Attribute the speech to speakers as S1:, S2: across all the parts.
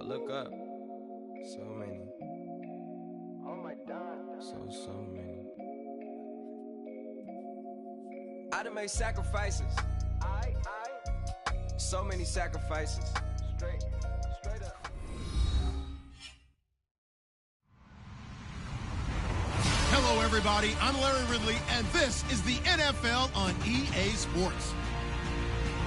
S1: look up. So many. Oh my God. So many. I done made sacrifices. So many sacrifices. Straight up.
S2: Hello, everybody. I'm Larry Ridley, and this is the NFL on EA Sports.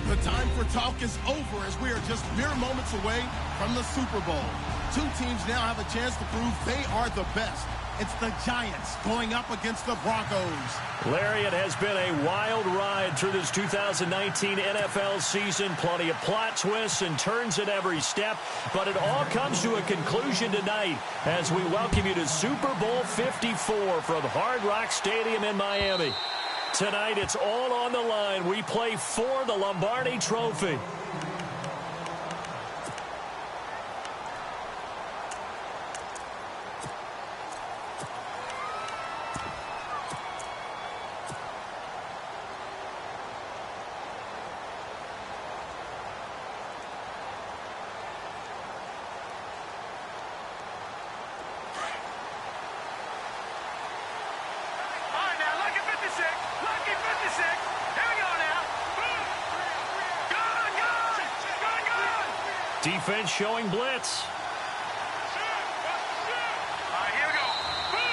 S2: The time for talk is over as we are just mere moments away from the Super Bowl. Two teams now have a chance to prove they are the best. It's the Giants going up against the Broncos.
S3: Larry, it has been a wild ride through this 2019 NFL season. Plenty of plot twists and turns at every step. But it all comes to a conclusion tonight as we welcome you to Super Bowl 54 from Hard Rock Stadium in Miami. Tonight, it's all on the line. We play for the Lombardi Trophy. Defense showing blitz.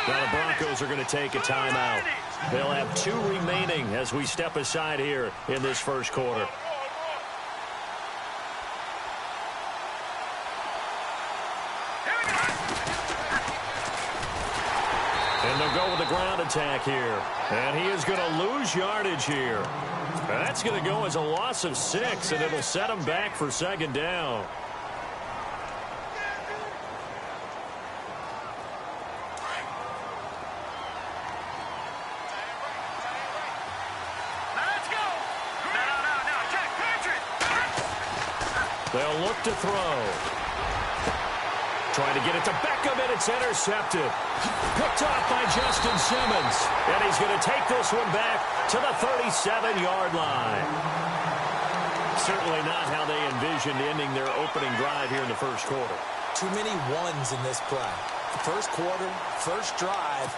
S3: Now the Broncos are going to take a timeout. They'll have 2 remaining as we step aside here in this first quarter. And they'll go with the ground attack here. And he is going to lose yardage here. That's going to go as a loss of 6, and it'll set him back for second down. They'll look to throw. Trying to get it to Beckham, and it's intercepted. Picked off by Justin Simmons. And he's going to take this one back to the 37-yard line. Certainly not how they envisioned ending their opening drive here in the first quarter.
S4: Too many ones in this play. First quarter, first drive,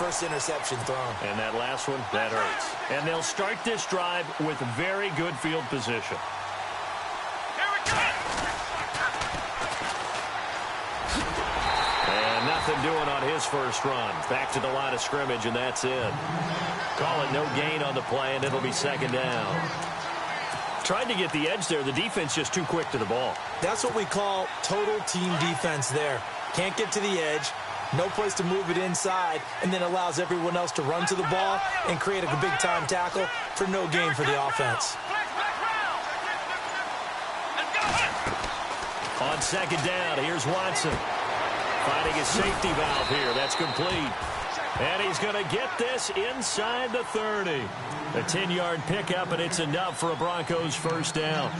S4: first interception thrown.
S3: And that last one, that hurts. And they'll start this drive with very good field position. Nothing doing on his first run. Back to the line of scrimmage, and that's it. Call it no gain on the play, and it'll be second down. Tried to get the edge there. The defense just too quick to the ball.
S4: That's what we call total team defense there. Can't get to the edge, no place to move it inside, and then allows everyone else to run to the ball and create a big-time tackle for no gain for the offense.
S3: On second down, here's Watson. Finding his safety valve here. That's complete. And he's going to get this inside the 30. A 10-yard pickup, and it's enough for a Broncos first down.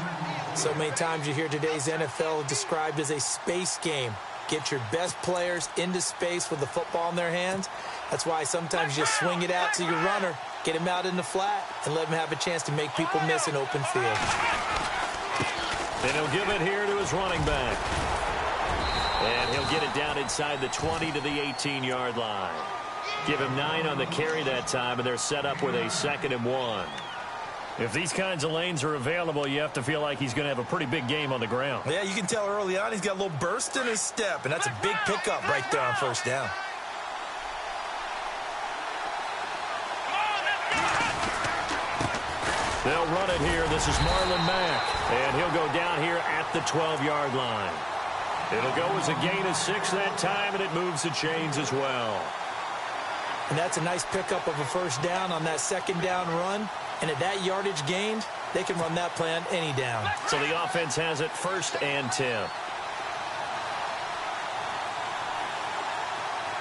S4: So many times you hear today's NFL described as a space game. Get your best players into space with the football in their hands. That's why sometimes you just swing it out to your runner, get him out in the flat, and let him have a chance to make people miss an open field.
S3: And he'll give it here to his running back. And he'll get it down inside the 20 to the 18-yard line. Give him 9 on the carry that time, and they're set up with a 2nd and 1. If these kinds of lanes are available, you have to feel like he's going to have a pretty big game on the ground.
S4: Yeah, you can tell early on he's got a little burst in his step, and that's a big pickup right there on first down.
S3: They'll run it here. This is Marlon Mack, and he'll go down here at the 12-yard line. It'll go as a gain of 6 that time, and it moves the chains as well.
S4: And that's a nice pickup of a first down on that second down run. And at that yardage gained, they can run that play on any down.
S3: So the offense has it 1st and 10.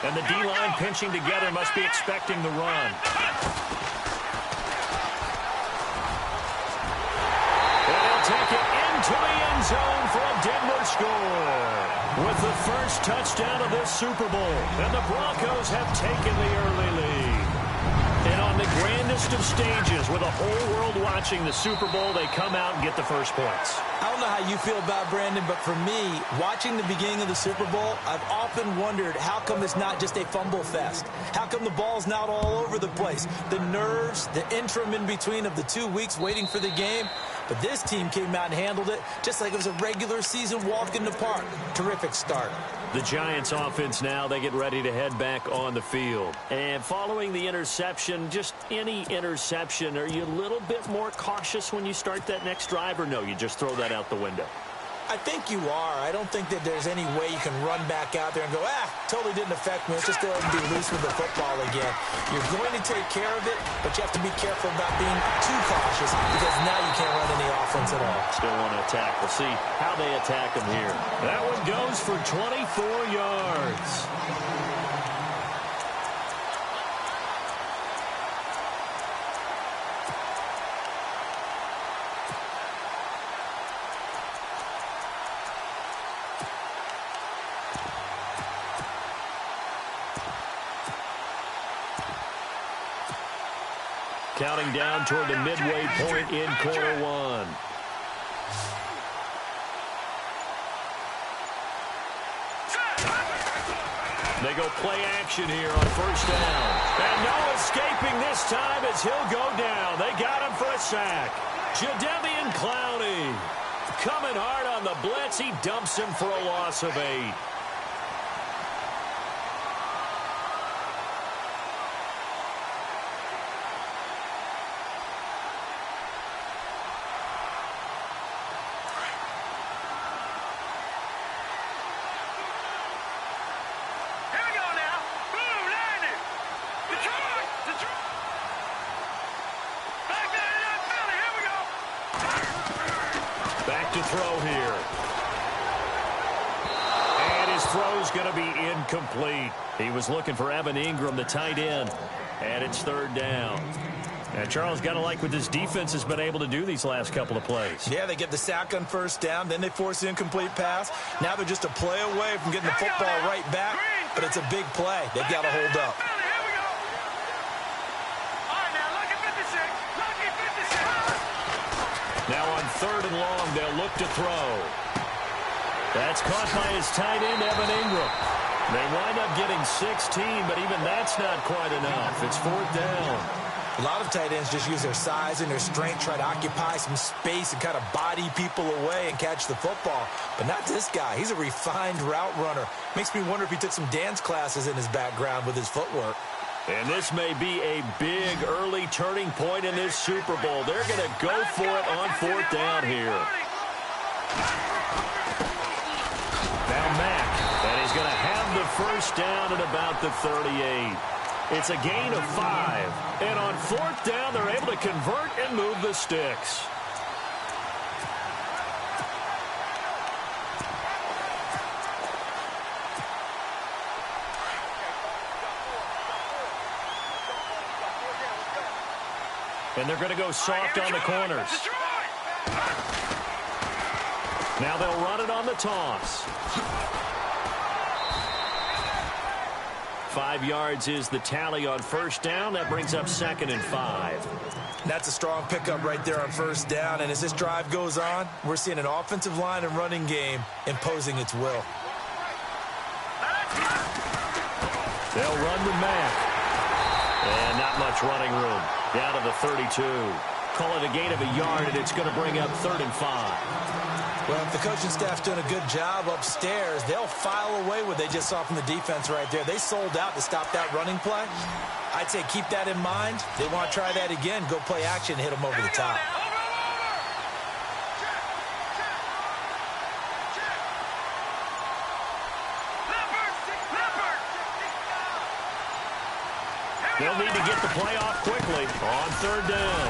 S3: And the D-line pinching together must be expecting the run. And they'll take it into the end zone for a Denver score. With the first touchdown of this Super Bowl. And the Broncos have taken the early lead. And on the grandest of stages with a whole world watching the Super Bowl, they come out and get the first points.
S4: I don't know how you feel about Brandon, but for me, watching the beginning of the Super Bowl, I've often wondered how come it's not just a fumble fest? How come the ball's not all over the place? The nerves, the interim in between of the 2 weeks waiting for the game. But this team came out and handled it just like it was a regular season walk in the park. Terrific start.
S3: The Giants offense now, they get ready to head back on the field. And following the interception, just any interception, are you a little bit more cautious when you start that next drive, or no, you just throw that out the window?
S4: I think you are. I don't think that there's any way you can run back out there and go, totally didn't affect me. Let's just go ahead and be loose with the football again. You're going to take care of it, but you have to be careful about being too cautious because now you can't run any offense at all.
S3: Still want to attack. We'll see how they attack them here. That one goes for 24 yards. Counting down toward the midway point in quarter one. They go play action here on first down. And no escaping this time as he'll go down. They got him for a sack. Jadeveon Clowney coming hard on the blitz. He dumps him for a loss of 8. To throw here. And his throw's going to be incomplete. He was looking for Evan Ingram, the tight end. And it's third down. And Charles, got to like what this defense has been able to do these last couple of plays.
S4: Yeah, they get the sack on first down. Then they force the incomplete pass. Now they're just a play away from getting the football right back. But it's a big play. They've got to hold up.
S3: Now on third and long, they'll look to throw. That's caught by his tight end, Evan Ingram. They wind up getting 16, but even that's not quite enough. It's fourth down.
S4: A lot of tight ends just use their size and their strength, try to occupy some space and kind of body people away and catch the football. But not this guy. He's a refined route runner. Makes me wonder if he took some dance classes in his background with his footwork.
S3: And this may be a big early turning point in this Super Bowl. They're going to go for it on fourth down here. Now Mack, and he's going to have the first down at about the 38. It's a gain of 5. And on fourth down, they're able to convert and move the sticks. And they're going to go soft on the corners. Now they'll run it on the toss. 5 yards is the tally on first down. That brings up 2nd and 5.
S4: That's a strong pickup right there on first down. And as this drive goes on, we're seeing an offensive line and running game imposing its will.
S3: They'll run to Mack. And not much running room. Down to the 32. Call it a gain of a yard, and it's going to bring up 3rd and 5.
S4: Well, if the coaching staff's doing a good job upstairs, they'll file away what they just saw from the defense right there. They sold out to stop that running play. I'd say keep that in mind. They want to try that again, go play action, hit them over the top.
S3: They'll need to get the play off quickly on third down.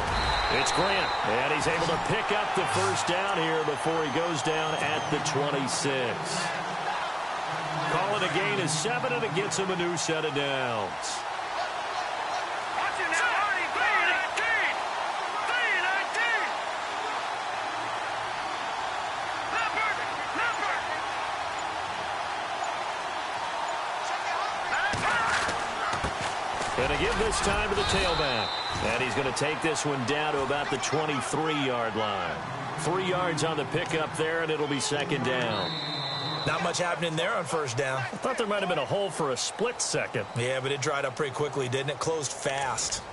S3: It's Grant, and he's able to pick up the first down here before he goes down at the 26. Call it a gain of 7, and it gets him a new set of downs. Going to give this time to the tailback. And he's going to take this one down to about the 23-yard line. 3 yards on the pickup there, and it'll be second down.
S4: Not much happening there on first down.
S3: I thought there might have been a hole for a split second.
S4: Yeah, but it dried up pretty quickly, didn't it? Closed fast.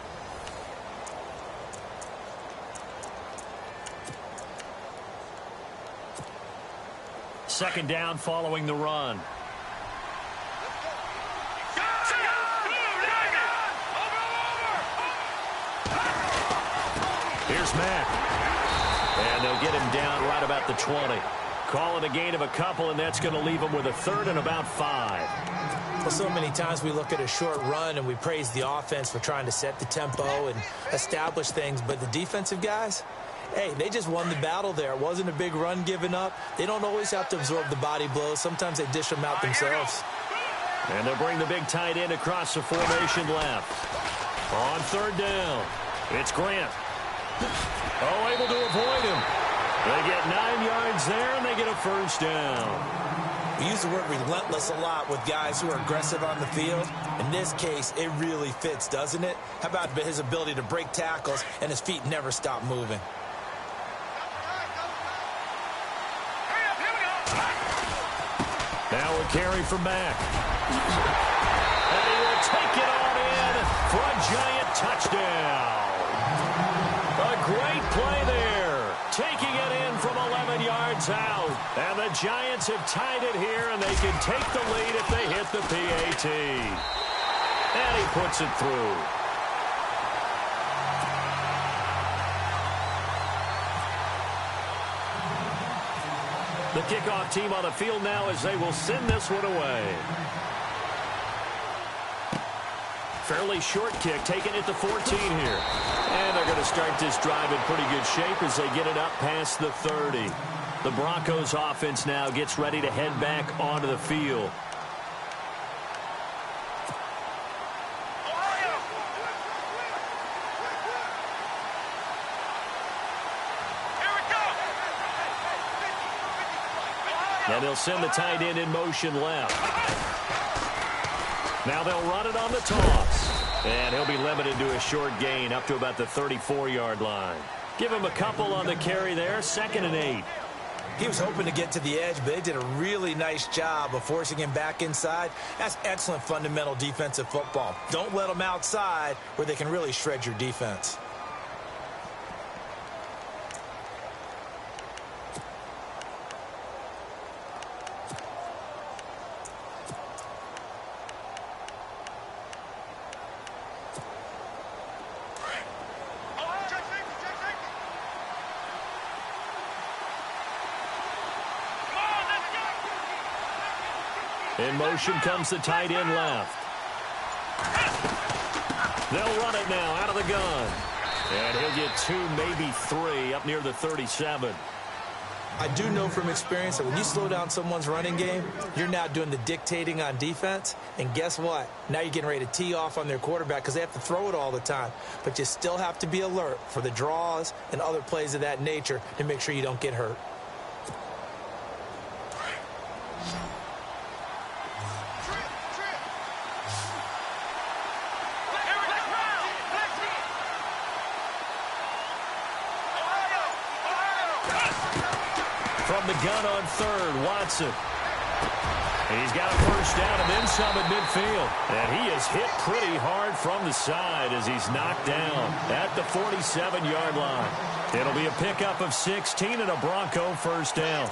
S3: Second down following the run. Here's Mack. And they'll get him down right about the 20. Call it a gain of a couple, and that's going to leave him with a third and about 5.
S4: Well, so many times we look at a short run and we praise the offense for trying to set the tempo and establish things, but the defensive guys, hey, they just won the battle there. It wasn't a big run given up. They don't always have to absorb the body blows. Sometimes they dish them out themselves.
S3: And they'll bring the big tight end across the formation left. On third down, it's Grant. Oh, able to avoid him. They get 9 yards there, and they get a first down.
S4: We use the word relentless a lot with guys who are aggressive on the field. In this case, it really fits, doesn't it? How about his ability to break tackles and his feet never stop moving?
S3: Now a carry from Mack. And he will take it on in for a giant touchdown. A great play there. Taking it in from 11 yards out. And the Giants have tied it here, and they can take the lead if they hit the PAT. And he puts it through. The kickoff team on the field now as they will send this one away. Fairly short kick, taking it to 14 here. And they're going to start this drive in pretty good shape as they get it up past the 30. The Broncos offense now gets ready to head back onto the field. And they'll send the tight end in motion left. Now they'll run it on the toss. And he'll be limited to a short gain up to about the 34-yard line. Give him a couple on the carry there, 2nd and 8.
S4: He was hoping to get to the edge, but they did a really nice job of forcing him back inside. That's excellent fundamental defensive football. Don't let them outside where they can really shred your defense.
S3: In motion comes the tight end left. They'll run it now out of the gun. And he'll get 2, maybe 3 up near the 37.
S4: I do know from experience that when you slow down someone's running game, you're now doing the dictating on defense. And guess what? Now you're getting ready to tee off on their quarterback because they have to throw it all the time. But you still have to be alert for the draws and other plays of that nature to make sure you don't get hurt.
S3: From the gun on third, Watson. He's got a first down and then some at midfield. And he is hit pretty hard from the side as he's knocked down at the 47-yard line. It'll be a pickup of 16 and a Bronco first down.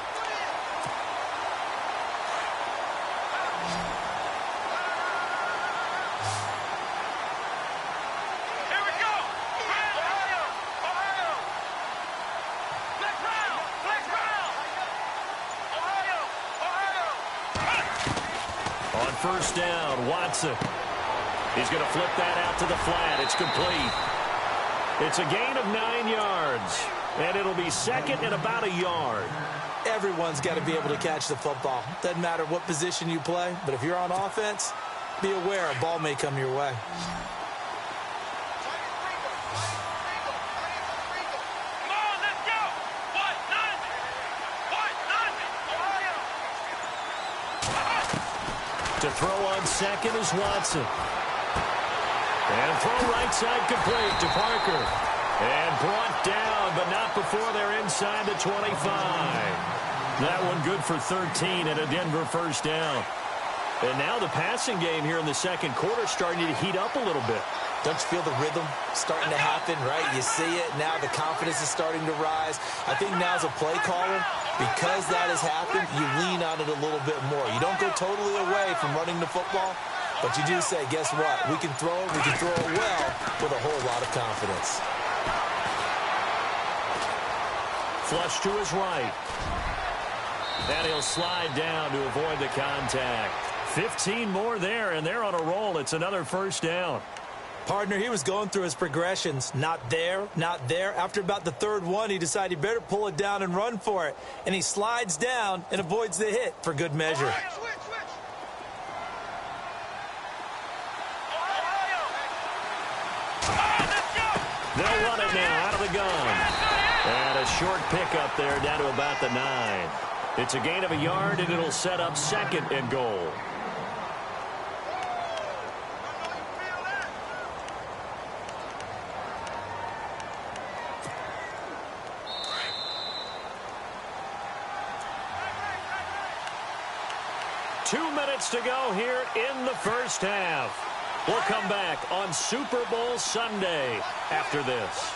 S3: First down, Watson. He's going to flip that out to the flat. It's complete. It's a gain of 9 yards, and it'll be second and about a yard.
S4: Everyone's got to be able to catch the football. Doesn't matter what position you play, but if you're on offense, be aware a ball may come your way. To throw on second is Watson.
S3: And throw right side complete to Parker. And brought down, but not before they're inside the 25. That one good for 13 and a Denver first down. And now the passing game here in the second quarter starting to heat up a little bit.
S4: Don't you feel the rhythm starting to happen, right? You see it. Now the confidence is starting to rise. I think now as a play caller, because that has happened, you lean on it a little bit more. You don't go totally away from running the football, but you do say, guess what? We can throw it. We can throw it well with a whole lot of confidence.
S3: Flush to his right. And he'll slide down to avoid the contact. 15 more there, and they're on a roll. It's another first down.
S4: Partner, he was going through his progressions. Not there, not there. After about the third one, he decided he better pull it down and run for it. And he slides down and avoids the hit for good measure.
S3: They'll run it now out of the gun. And a short pickup there down to about the 9. It's a gain of a yard, and it'll set up second and goal. Two minutes to go here in the first half. We'll come back on Super Bowl Sunday after this.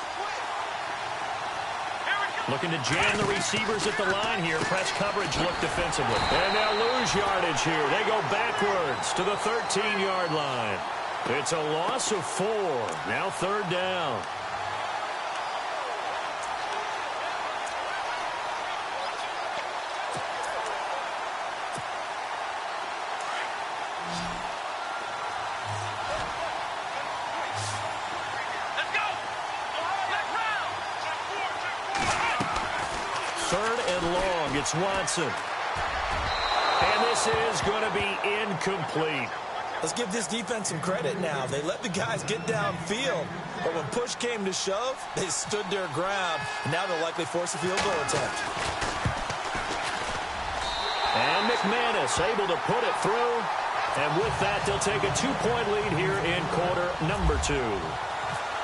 S3: Looking to jam the receivers at the line here. Press coverage look defensively. And they'll lose yardage here. They go backwards to the 13-yard line. It's a loss of 4. Now third down. It's Watson. And this is going to be incomplete.
S4: Let's give this defense some credit now. They let the guys get downfield. But when push came to shove, they stood their ground. And now they'll likely force a field goal attempt.
S3: And McManus able to put it through. And with that, they'll take a 2-point lead here in quarter number 2.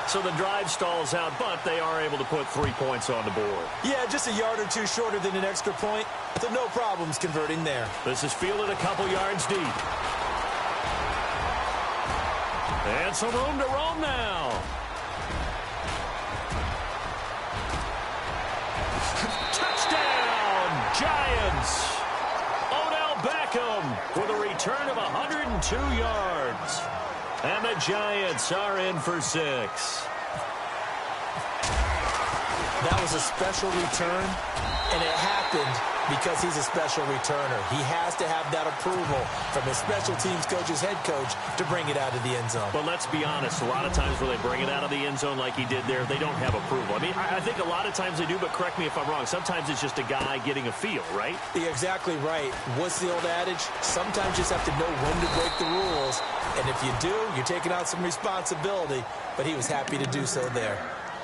S3: So the drive stalls out, but they are able to put 3 points on the board.
S4: Yeah, just a yard or two shorter than an extra point, so no problems converting there.
S3: This is fielded a couple yards deep. And some room to roam now. Touchdown, Giants. Odell Beckham with a return of 102 yards. And the Giants are in for 6.
S4: That was a special return, and it happened because he's a special returner. He has to have that approval from his special teams coach's head coach to bring it out of the end zone.
S3: But let's be honest, a lot of times where they bring it out of the end zone like he did there, they don't have approval. I mean, I think a lot of times they do, but correct me if I'm wrong. Sometimes it's just a guy getting a feel, right?
S4: You're exactly right. What's the old adage? Sometimes you just have to know when to break the rules. And if you do, you're taking on some responsibility. But he was happy to do so there.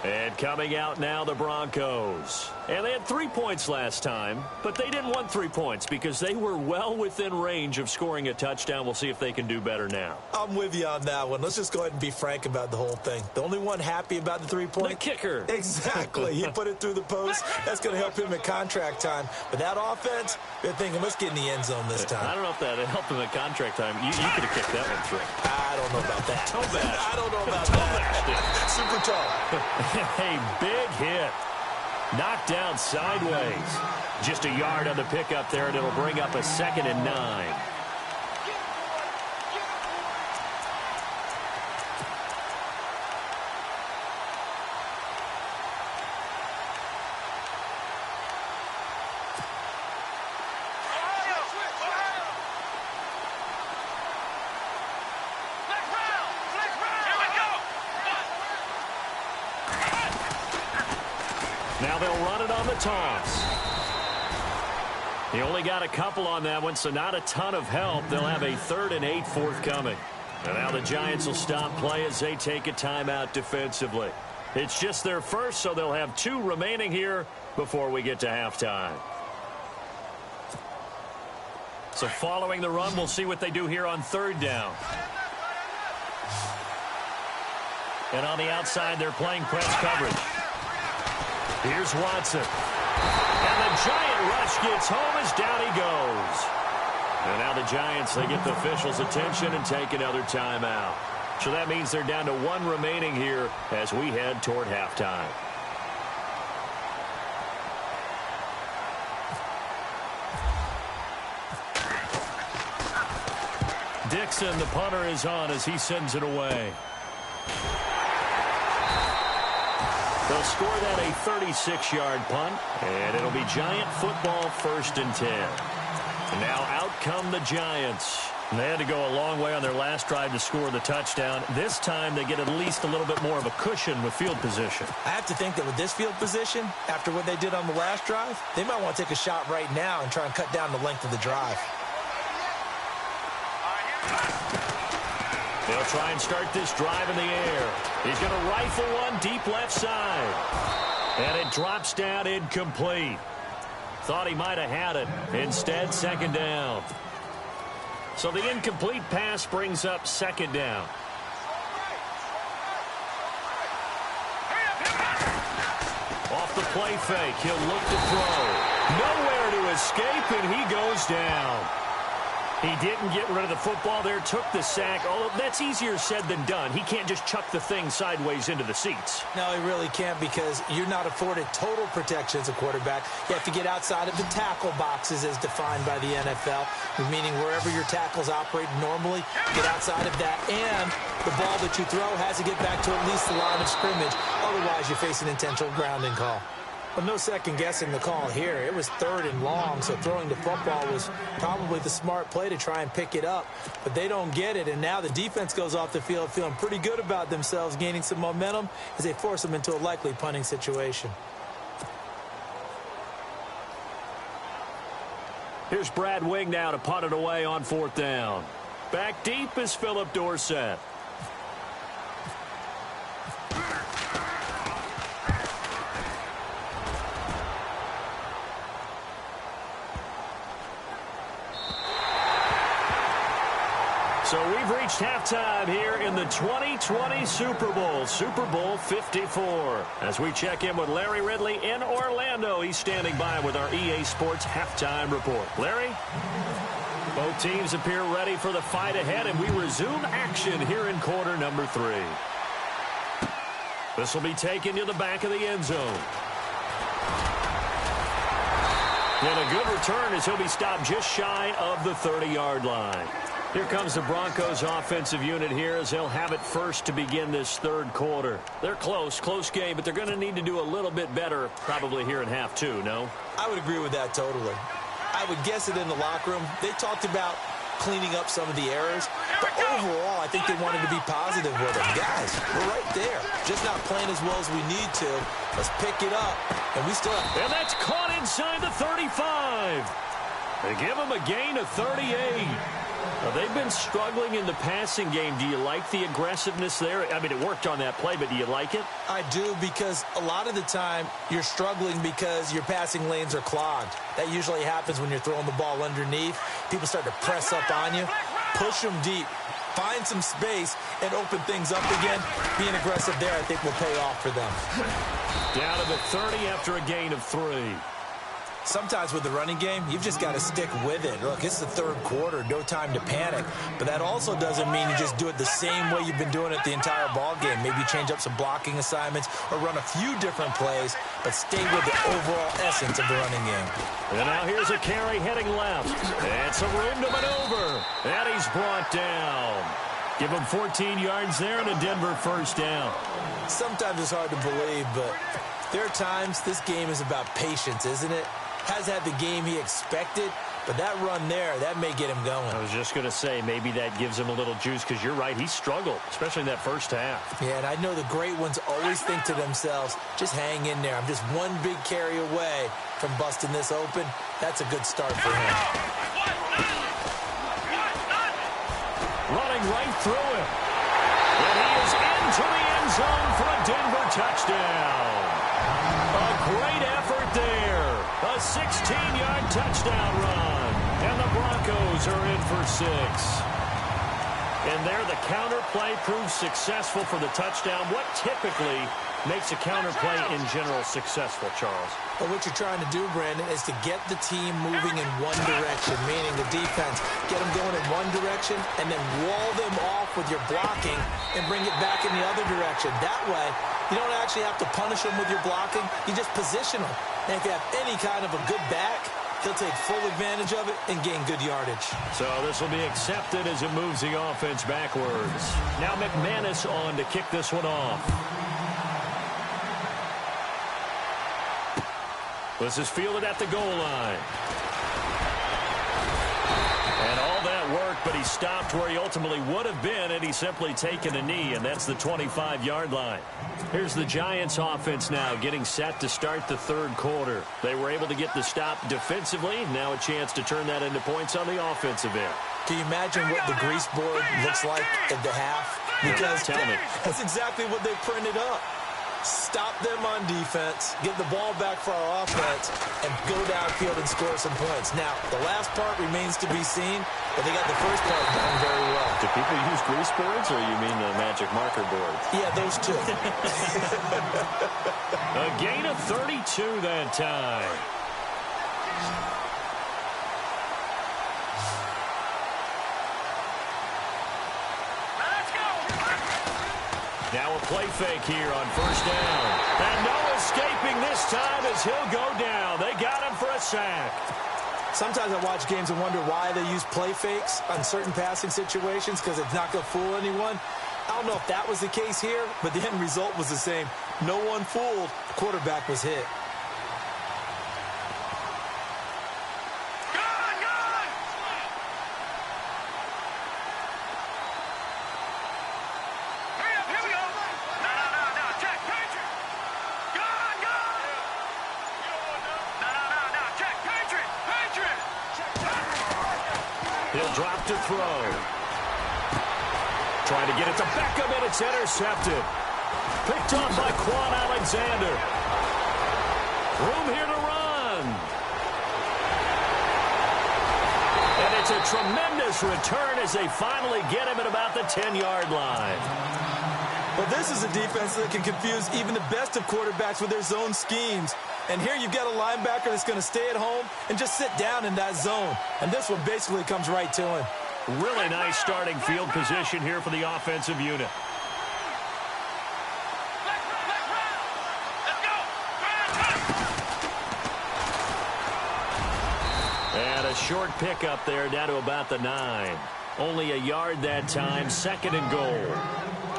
S3: And coming out now, the Broncos. And they had 3 points last time, but they didn't want 3 points because they were well within range of scoring a touchdown. We'll see if they can do better now.
S4: I'm with you on that one. Let's just go ahead and be frank about the whole thing. The only one happy about the 3-point?
S3: The kicker.
S4: Exactly. He put it through the post. That's going to help him at contract time. But that offense, they're thinking, let's get in the end zone this time.
S3: I don't know if that helped him at contract time. You could have kicked that one through.
S4: I don't know about that. I don't know about that. Super tall.
S3: A big hit. Knocked down sideways. Just a yard on the pickup there, and it'll bring up a 2nd and 9. Now they'll run it on the toss. He only got a couple on that one, so not a ton of help. They'll have a 3rd and 8 forthcoming. And now the Giants will stop play as they take a timeout defensively. It's just their first, so they'll have 2 remaining here before we get to halftime. So following the run, we'll see what they do here on 3rd down. And on the outside, they're playing press coverage. Here's Watson. And the Giant rush gets home as down he goes. And now the Giants, they get the officials' attention and take another timeout. So that means they're down to 1 remaining here as we head toward halftime. Dixon, the punter, is on as he sends it away. They'll score that a 36-yard punt, and it'll be Giant football 1st and 10. Now out come the Giants. They had to go a long way on their last drive to score the touchdown. This time they get at least a little bit more of a cushion with field position.
S4: I have to think that with this field position, after what they did on the last drive, they might want to take a shot right now and try and cut down the length of the drive.
S3: They'll try and start this drive in the air. He's going to rifle one deep left side. And it drops down incomplete. Thought he might have had it. Instead, 2nd down. So the incomplete pass brings up 2nd down. Off the play fake, he'll look to throw. Nowhere to escape, and he goes down. He didn't get rid of the football there, took the sack. Although that's easier said than done. He can't just chuck the thing sideways into the seats.
S4: No, he really can't because you're not afforded total protection as a quarterback. You have to get outside of the tackle boxes as defined by the NFL, meaning wherever your tackles operate normally, get outside of that. And the ball that you throw has to get back to at least the line of scrimmage. Otherwise, you face an intentional grounding call. Well, no second-guessing the call here. It was 3rd and long, so throwing the football was probably the smart play to try and pick it up. But they don't get it, and now the defense goes off the field feeling pretty good about themselves, gaining some momentum as they force them into a likely punting situation.
S3: Here's Brad Wing now to punt it away on 4th down. Back deep is Phillip Dorsett. So we've reached halftime here in the 2020 Super Bowl, Super Bowl 54. As we check in with Larry Ridley in Orlando, he's standing by with our EA Sports halftime report. Larry? Both teams appear ready for the fight ahead, and we resume action here in quarter number 3. This will be taken to the back of the end zone. And a good return as he'll be stopped just shy of the 30-yard line. Here comes the Broncos offensive unit here as they'll have it first to begin this 3rd quarter. They're close game, but they're going to need to do a little bit better probably here in half 2, no?
S4: I would agree with that totally. I would guess it in the locker room. They talked about cleaning up some of the errors, but overall, I think they wanted to be positive with them. Guys, we're right there. Just not playing as well as we need to. Let's pick it up, and we still have...
S3: And that's caught inside the 35. They give them a gain of 38. Now, they've been struggling in the passing game. Do you like the aggressiveness there? I mean, it worked on that play, but do you like it?
S4: I do, because a lot of the time you're struggling because your passing lanes are clogged. That usually happens when you're throwing the ball underneath. People start to press up on you. Push them deep. Find some space and open things up again. Being aggressive there, I think, will pay off for them.
S3: Down to the 30 after a gain of 3.
S4: Sometimes with the running game, you've just got to stick with it. Look, it's the 3rd quarter, no time to panic. But that also doesn't mean you just do it the same way you've been doing it the entire ball game. Maybe change up some blocking assignments or run a few different plays, but stay with the overall essence of the running game.
S3: And now here's a carry heading left. And some room to maneuver. And he's brought down. Give him 14 yards there and a Denver 1st down.
S4: Sometimes it's hard to believe, but there are times this game is about patience, isn't it? Has had the game he expected, but that run there, that may get him going.
S3: I was just going to say, maybe that gives him a little juice, because you're right, he struggled, especially in that first half.
S4: Yeah, and I know the great ones always think to themselves, just hang in there. I'm just one big carry away from busting this open. That's a good start for him.
S3: Running right through it. And he is into the end zone for a Denver touchdown. A great effort there. A 16-yard touchdown run. And the Broncos are in for 6. And there, the counter play proves successful for the touchdown. What typically makes a counter play in general successful, Charles?
S4: Well, what you're trying to do, Brandon, is to get the team moving in one direction, meaning the defense. Get them going in one direction and then wall them off with your blocking and bring it back in the other direction. That way, you don't actually have to punish them with your blocking. You just position them. And if you have any kind of a good back, he'll take full advantage of it and gain good yardage.
S3: So this will be accepted as it moves the offense backwards. Now McManus on to kick this one off. This is fielded at the goal line. And all that worked, but he stopped where he ultimately would have been had he simply taken a knee, and that's the 25-yard line. Here's the Giants offense now getting set to start the third quarter. They were able to get the stop defensively. Now a chance to turn that into points on the offensive end.
S4: Can you imagine what the grease board looks like at the half? Because
S3: tell me.
S4: That's exactly what they printed up. Stop them on defense, get the ball back for our offense, and go downfield and score some points. Now, the last part remains to be seen, but they got the first part done very well.
S3: Do people use grease boards, or you mean the magic marker boards?
S4: Yeah, those two.
S3: A gain of 32 that time. Now a play fake here on first down. And no escaping this time as he'll go down. They got him for a sack.
S4: Sometimes I watch games and wonder why they use play fakes on certain passing situations, because it's not going to fool anyone. I don't know if that was the case here, but the end result was the same. No one fooled. The quarterback was hit.
S3: He'll drop to throw. Trying to get it to Beckham, and it's intercepted. Picked off by Quan Alexander. Room here to run. And it's a tremendous return as they finally get him at about the 10-yard line.
S4: Well, this is a defense that can confuse even the best of quarterbacks with their zone schemes. And here you've got a linebacker that's going to stay at home and just sit down in that zone. And this one basically comes right to him.
S3: Really nice starting field position here for the offensive unit. And a short pickup there down to about the 9. Only a yard that time, second and goal.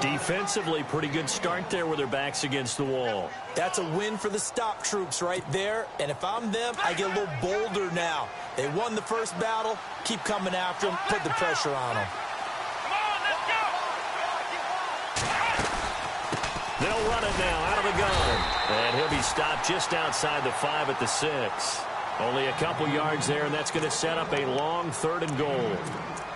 S3: Defensively, pretty good start there with their backs against the wall.
S4: That's a win for the stop troops right there. And if I'm them, I get a little bolder now. They won the first battle. Keep coming after them. Put the pressure on them.
S3: They'll run it now out of the gun. And he'll be stopped just outside the 5 at the 6. Only a couple yards there, and that's going to set up a long third and goal.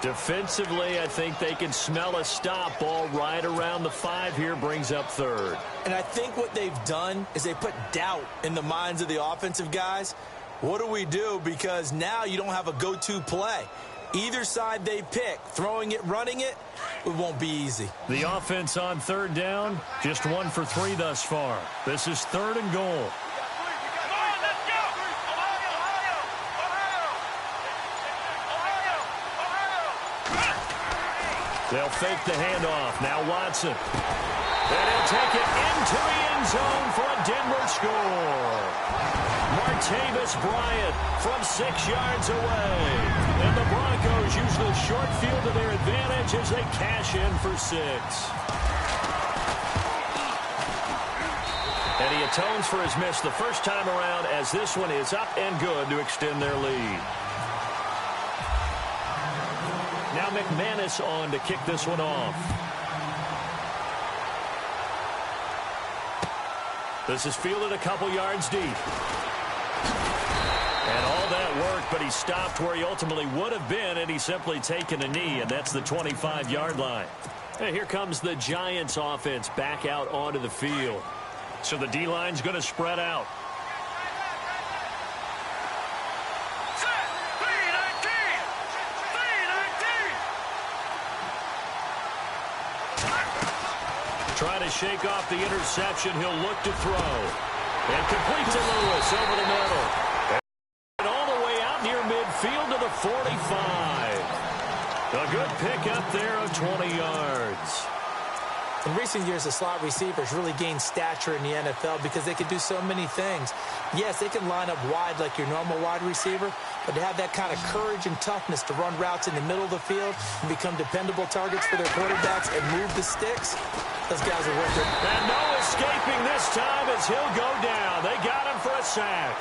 S3: Defensively, I think they can smell a stop. Ball right around the 5 here, brings up third.
S4: And I think what they've done is they put doubt in the minds of the offensive guys. What do we do? Because now you don't have a go-to play. Either side they pick, throwing it, running it, it won't be easy.
S3: The offense on third down, just 1 for 3 thus far. This is third and goal. They'll fake the handoff. Now Watson. And he'll take it into the end zone for a Denver score. Martavis Bryant from 6 yards away. And the Broncos use the short field to their advantage as they cash in for 6. And he atones for his miss the first time around, as this one is up and good to extend their lead. Now McManus on to kick this one off. This is fielded a couple yards deep. And all that worked, but he stopped where he ultimately would have been had he simply taken a knee, and that's the 25-yard line. And here comes the Giants offense back out onto the field. So the D-line's going to spread out. Trying to shake off the interception. He'll look to throw. And complete to Lewis over the middle. And all the way out near midfield to the 45. A good pickup there of 20 yards.
S4: In recent years, the slot receivers really gained stature in the NFL because they can do so many things. Yes, they can line up wide like your normal wide receiver, but to have that kind of courage and toughness to run routes in the middle of the field and become dependable targets for their quarterbacks and move the sticks, those guys are worth it.
S3: And no escaping this time as he'll go down. They got him for a sack.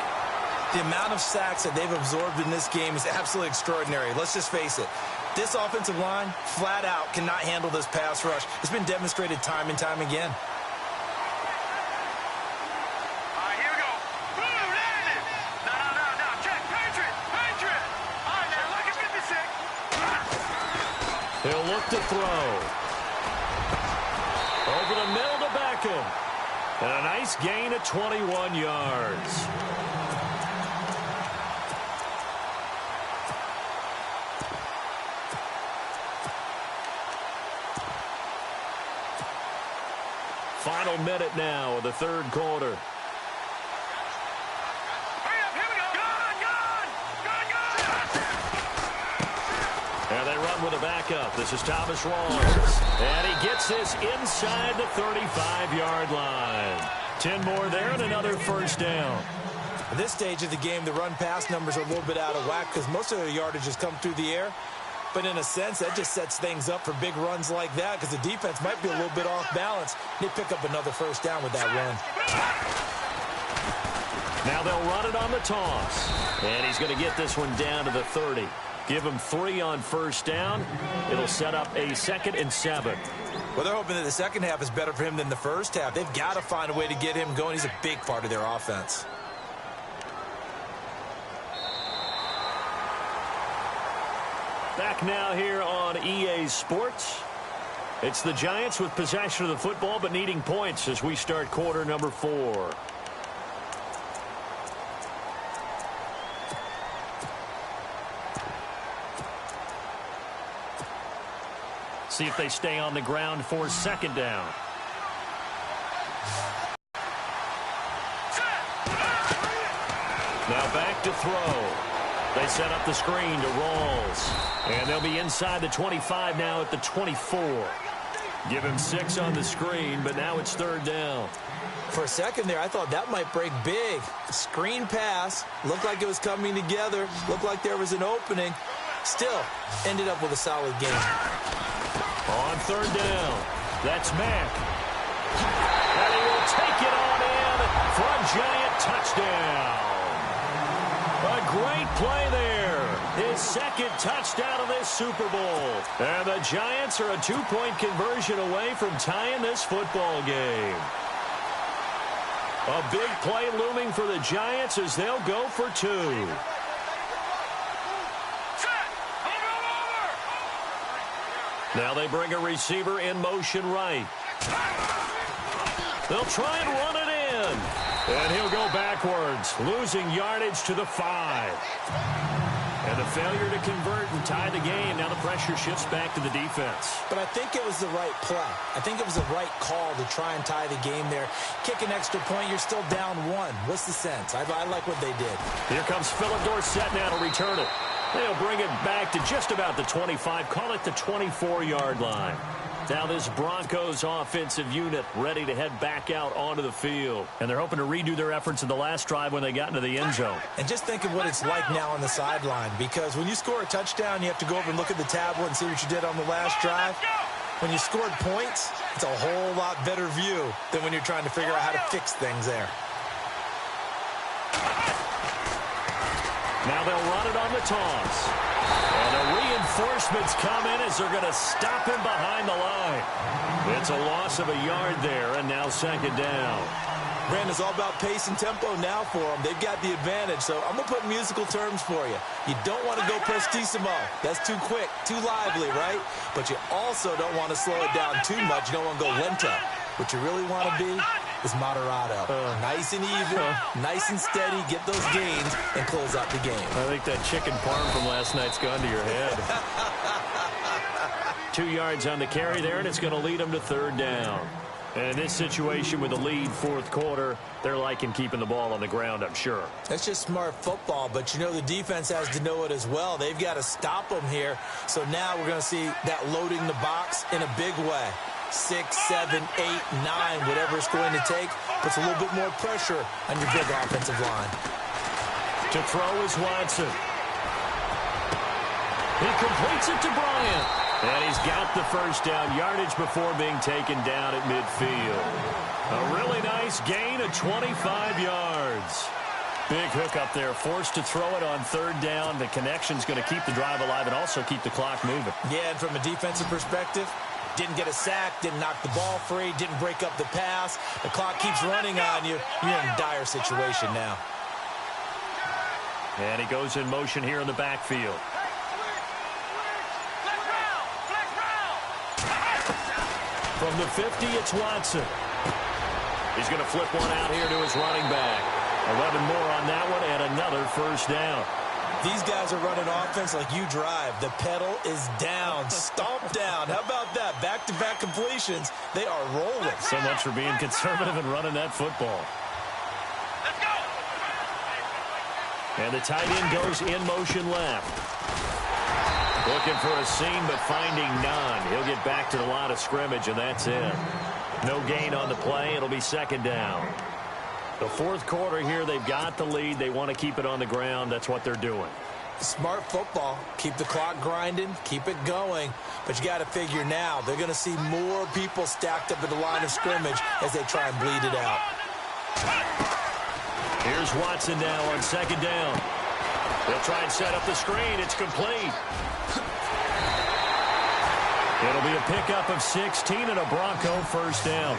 S5: The amount of sacks that they've absorbed in this game is absolutely extraordinary. Let's just face it. This offensive line, flat out, cannot handle this pass rush. It's been demonstrated time and time again.
S6: All right, here we go. Boom, there it is. No. Check, Patriot. All right, now, look at 56.
S3: He'll look to throw. Over the middle to Beckham. And a nice gain of 21 yards. Final minute now of the third quarter.
S6: Hurry up, here we go. Gone.
S3: And they run with a backup. This is Thomas Rawls. And he gets this inside the 35-yard line. 10 more there and another first down.
S4: At this stage of the game, the run-pass numbers are a little bit out of whack because most of their yardage has come through the air. But in a sense, that just sets things up for big runs like that because the defense might be a little bit off balance. They pick up another first down with that run.
S3: Now they'll run it on the toss. And he's going to get this one down to the 30. Give him 3 on first down. It'll set up a 2nd and 7.
S5: Well, they're hoping that the second half is better for him than the first half. They've got to find a way to get him going. He's a big part of their offense.
S3: Back now here on EA Sports. It's the Giants with possession of the football but needing points as we start quarter number 4. See if they stay on the ground for second down. Now back to throw. They set up the screen to Rawls. And they'll be inside the 25 now at the 24. Give him 6 on the screen, but now it's third down.
S4: For a second there, I thought that might break big. Screen pass. Looked like it was coming together. Looked like there was an opening. Still, ended up with a solid game.
S3: On third down, that's Mack. And he will take it on in for a Giant touchdown. A great play there. His second touchdown of this Super Bowl. And the Giants are a 2-point conversion away from tying this football game. A big play looming for the Giants as they'll go for 2. Now they bring a receiver in motion right. They'll try and run it in. And he'll go backwards, losing yardage to the 5. And the failure to convert and tie the game. Now the pressure shifts back to the defense.
S4: But I think it was the right play. I think it was the right call to try and tie the game there. Kick an extra point, you're still down 1. What's the sense? I like what they did.
S3: Here comes Philip Dorsett now to return it. They'll bring it back to just about the 25. Call it the 24-yard line. Now this Broncos offensive unit ready to head back out onto the field. And they're hoping to redo their efforts in the last drive when they got into the end zone.
S4: And just think of what it's like now on the sideline. Because when you score a touchdown, you have to go over and look at the tablet and see what you did on the last drive. When you scored points, it's a whole lot better view than when you're trying to figure out how to fix things there.
S3: Now they'll run it on the toss. And the reinforcements come in as they're going to stop him behind the line. It's a loss of a yard there, and now second down.
S4: Brandon, it's all about pace and tempo now for them. They've got the advantage, so I'm going to put musical terms for you. You don't want to go prestissimo. That's too quick, too lively, right? But you also don't want to slow it down too much. You don't want to go lento. What you really want to be is moderato. Nice and even, nice and steady, get those gains, and close out the game.
S3: I think that chicken parm from last night's gone to your head. 2 yards on the carry there, and it's going to lead them to third down. And in this situation with the lead fourth quarter, they're liking keeping the ball on the ground, I'm sure.
S4: That's just smart football, but you know the defense has to know it as well. They've got to stop them here. So now we're going to see that loading the box in a big way. 6, 7, 8, 9, whatever it's going to take, puts a little bit more pressure on your big offensive line.
S3: To throw is Watson. He completes it to Bryant. And he's got the first down yardage before being taken down at midfield. A really nice gain of 25 yards. Big hook up there, forced to throw it on third down. The connection's going to keep the drive alive and also keep the clock moving.
S4: Yeah, and from a defensive perspective, didn't get a sack, didn't knock the ball free, didn't break up the pass. The clock keeps running on you. You're in a dire situation now.
S3: And he goes in motion here in the backfield. From the 50, it's Watson. He's going to flip one out here to his running back. 11 more on that one and another first down.
S4: These guys are running offense like you drive. The pedal is down, stomp down. How about that? Back-to-back completions. They are rolling.
S3: So much for being conservative and running that football.
S6: Let's go.
S3: And the tight end goes in motion left. Looking for a seam, but finding none. He'll get back to the line of scrimmage, and that's it. No gain on the play. It'll be second down. The fourth quarter here, they've got the lead. They want to keep it on the ground. That's what they're doing.
S4: Smart football. Keep the clock grinding. Keep it going. But you got to figure now, they're going to see more people stacked up at the line of scrimmage as they try and bleed it out.
S3: Here's Watson now on second down. They'll try and set up the screen. It's complete. It'll be a pickup of 16 and a Bronco first down.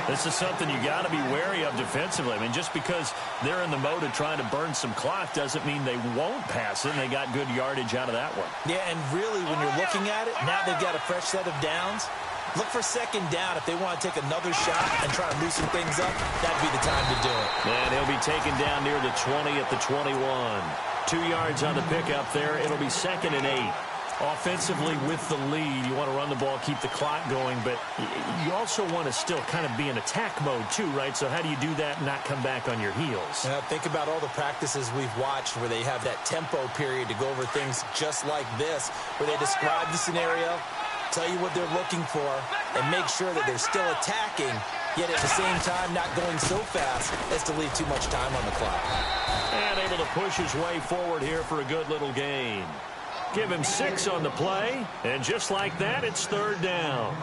S3: This is something you got to be wary of defensively. I mean, just because they're in the mode of trying to burn some clock doesn't mean they won't pass it, and they got good yardage out of that one.
S4: Yeah, and really, when you're looking at it, now they've got a fresh set of downs. Look for second down if they want to take another shot and try to loosen things up. That'd be the time to do it.
S3: And he'll be taken down near the 20 at the 21. 2 yards on the pickup there. It'll be second and 8. Offensively with the lead, you want to run the ball, keep the clock going, but you also want to still kind of be in attack mode too, right? So how do you do that and not come back on your heels?
S4: Think about all the practices we've watched where they have that tempo period to go over things just like this, where they describe the scenario, tell you what they're looking for, and make sure that they're still attacking, yet at the same time not going so fast as to leave too much time on the clock.
S3: And able to push his way forward here for a good little gain. Give him 6 on the play, and just like that, it's third down.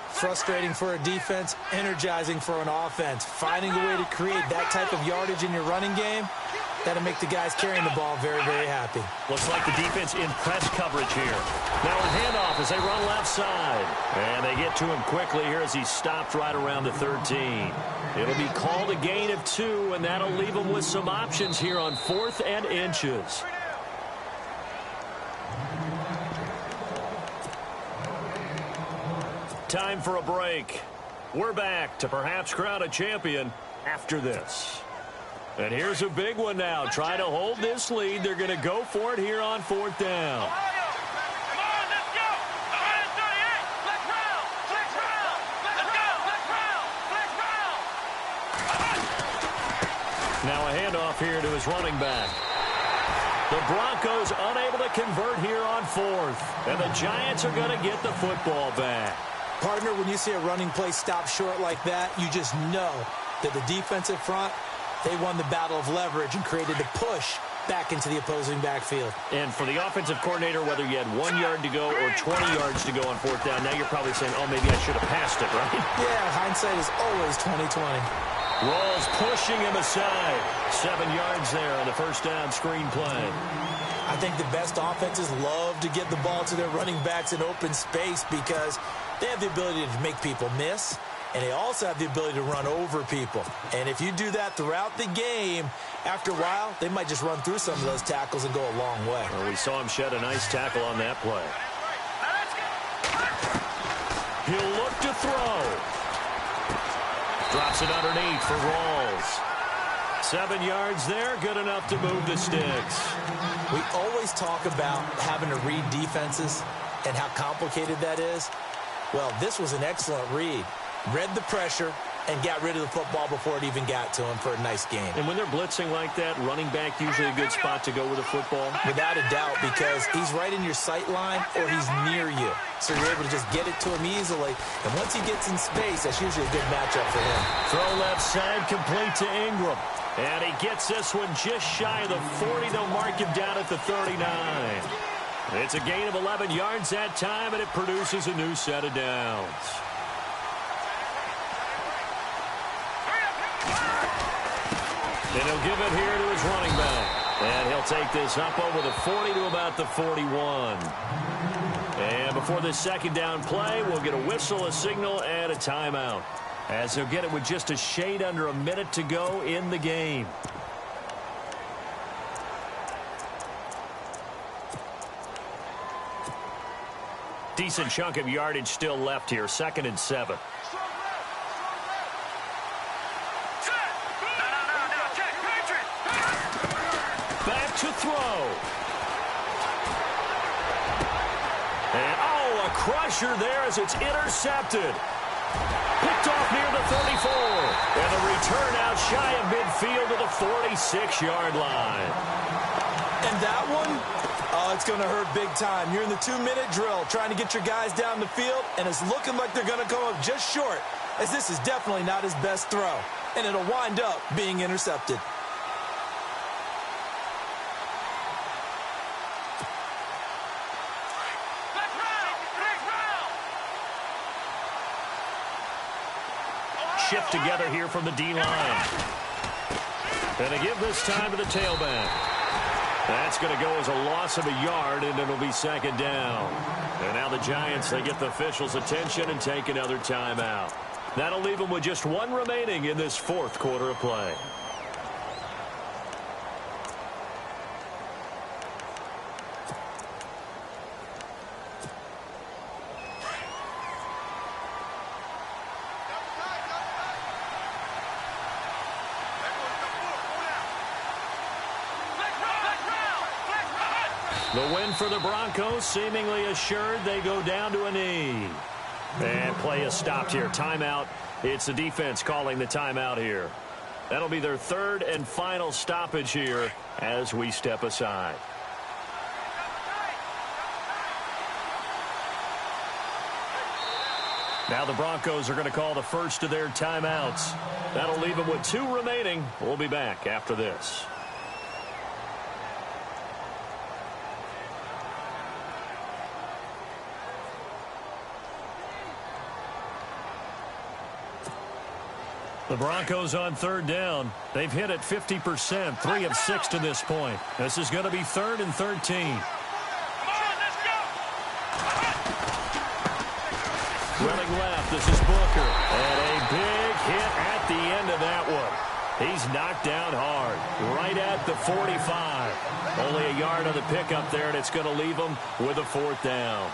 S4: Frustrating for a defense, energizing for an offense. Finding a way to create that type of yardage in your running game, that'll make the guys carrying the ball very, very happy.
S3: Looks like the defense in press coverage here. Now a handoff as they run left side. And they get to him quickly here as he's stopped right around the 13. It'll be called a gain of 2, and that'll leave them with some options here on 4th and inches. Time for a break. We're back to perhaps crown a champion after this. And here's a big one now. Trying to hold this lead. They're going to go for it here on 4th down.
S6: Come on, let's go. 138. Let's round. Let's round. Let's go. Let's round. Let's round.
S3: Now a handoff here to his running back. The Broncos unable to convert here on 4th. And the Giants are going to get the football back.
S4: Partner, when you see a running play stop short like that, you just know that the defensive front, they won the battle of leverage and created a push back into the opposing backfield.
S3: And for the offensive coordinator, whether you had 1 yard to go or 20 yards to go on 4th down, now you're probably saying, oh, maybe I should have passed it, right?
S4: Yeah, hindsight is always 20/20.
S3: Rawls pushing him aside. 7 yards there on the first down screen play.
S4: I think the best offenses love to get the ball to their running backs in open space because they have the ability to make people miss, and they also have the ability to run over people. And if you do that throughout the game, after a while, they might just run through some of those tackles and go a long way.
S3: Well, we saw him shed a nice tackle on that play. He'll look to throw. Drops it underneath for Rawls. 7 yards there, good enough to move the sticks.
S4: We always talk about having to read defenses and how complicated that is. Well, this was an excellent read. read the pressure, and got rid of the football before it even got to him for a nice game.
S3: And when they're blitzing like that, running back usually a good spot to go with the football?
S4: Without a doubt, because he's right in your sight line or he's near you. So you're able to just get it to him easily. And once he gets in space, that's usually a good matchup for him.
S3: Throw left side, complete to Ingram. And he gets this one just shy of the 40. They'll mark him down at the 39. It's a gain of 11 yards that time, and it produces a new set of downs. And he'll give it here to his running back. And he'll take this up over the 40 to about the 41. And before this second down play, we'll get a whistle, a signal, and a timeout, as they'll get it with just a shade under a minute to go in the game. Decent chunk of yardage still left here. 2nd and 7. Back to throw. And, oh, a crusher there as it's intercepted. Picked off near the 34. And a return out shy of midfield to the 46-yard line.
S4: And that one, oh, it's going to hurt big time. You're in the 2-minute drill trying to get your guys down the field, and it's looking like they're going to come up just short, as this is definitely not his best throw. And it'll wind up being intercepted.
S3: Shift together here from the D-line. And they give this time to the tailback. That's going to go as a loss of a yard, and it'll be 2nd down. And now the Giants, they get the officials' attention and take another timeout. That'll leave them with just one remaining in this 4th quarter of play. The win for the Broncos, seemingly assured. They go down to a knee. And play is stopped here. Timeout. It's the defense calling the timeout here. That'll be their 3rd and final stoppage here as we step aside. Now the Broncos are going to call the first of their timeouts. That'll leave them with 2 remaining. We'll be back after this. The Broncos on 3rd down. They've hit it 50%, 3 of 6 to this point. This is going to be 3rd and 13. Running left, this is Booker. And a big hit at the end of that one. He's knocked down hard, right at the 45. Only a yard on the pickup there, and it's going to leave him with a 4th down.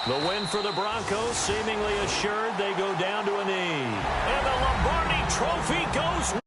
S3: The win for the Broncos, seemingly assured. They go down to a knee. And the Lombardi Trophy goes